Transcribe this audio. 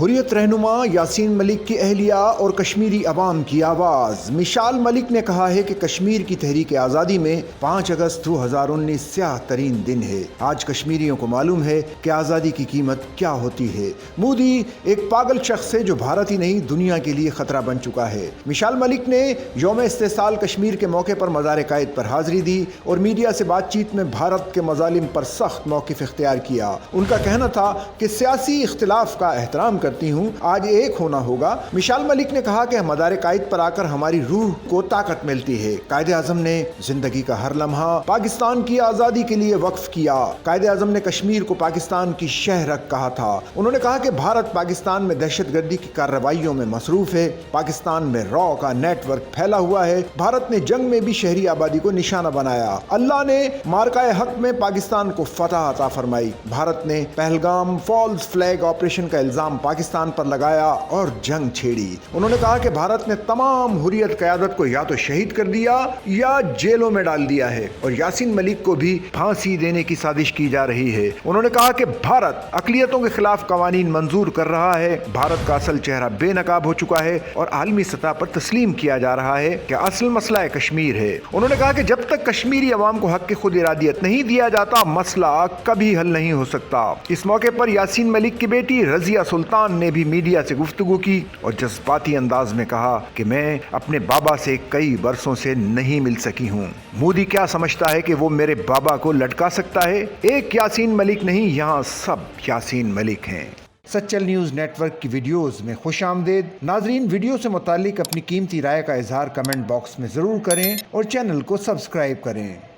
हुर्रियत रहनुमा यासीन मलिक की अहलिया और कश्मीरी अवाम की आवाज़। मिशाल मलिक ने कहा है कि कश्मीर की तहरीक आज़ादी में 5 अगस्त 2019 स्याह तरीन दिन है। आज कश्मीरियों को मालूम है कि आज़ादी की कीमत क्या होती है। मोदी एक पागल शख्स है जो भारत ही नहीं दुनिया के लिए खतरा बन चुका है। मिशाल मलिक ने यौम इस्तेसाल कश्मीर के मौके पर मज़ार कायद पर हाजिरी दी और मीडिया से बातचीत में भारत के मज़ालिम पर सख्त मौक़िफ़ इख्तियार किया। उनका कहना था कि सियासी इख्तिलाफ का एहतराम करती हूँ, आज एक होना होगा। मिशाल मलिक ने कहा कि मज़ार कायद पर आकर हमारी रूह को ताकत मिलती है। कायद आज़म ने जिंदगी का हर लम्हा पाकिस्तान की आज़ादी के लिए वक्फ किया। कायद आज़म ने कश्मीर को पाकिस्तान की शहरक कहा था। उन्होंने कहा कि भारत पाकिस्तान में दहशतगर्दी की कार्रवाइयों में मसरूफ है। पाकिस्तान में रॉ का नेटवर्क फैला हुआ है। भारत ने जंग में भी शहरी आबादी को निशाना बनाया। अल्लाह ने मार्काए हक में पाकिस्तान को फतह अता फरमाई। भारत ने पहलगाम फॉल्स फ्लैग ऑपरेशन का इल्जाम पाकिस्तान पर लगाया और जंग छेड़ी। उन्होंने कहा कि भारत ने तमाम हुर्रियत क़यादत को या तो शहीद कर दिया या जेलों में डाल दिया है और यासीन मलिक को भी फांसी देने की साजिश की जा रही है। उन्होंने कहा कि भारत अक़लियतों के खिलाफ कवानीन मंजूर कर रहा है। भारत का असल चेहरा बेनकाब हो चुका है और आलमी सतह पर तस्लीम किया जा रहा है कि असल मसला कश्मीर है। उन्होंने कहा कि जब तक कश्मीरी अवाम को हक की खुद इरादियत नहीं दिया जाता, मसला कभी हल नहीं हो सकता। इस मौके पर यासीन मलिक की बेटी रज़िया सुल्तान ने भी मीडिया से गुफ्तगू की और जज्बाती अंदाज में कहा कि मैं अपने बाबा से कई बरसों से नहीं मिल सकी हूँ। मोदी क्या समझता है कि वो मेरे बाबा को लटका सकता है? एक यासीन मलिक नहीं, यहाँ सब यासीन मलिक हैं। सच्चल न्यूज़ नेटवर्क की वीडियोस में खुश आमदेद। नाजरीन, वीडियो से मुतालिक अपनी कीमती राय का इजहार कमेंट बॉक्स में ज़रूर करें और चैनल को सब्सक्राइब करें।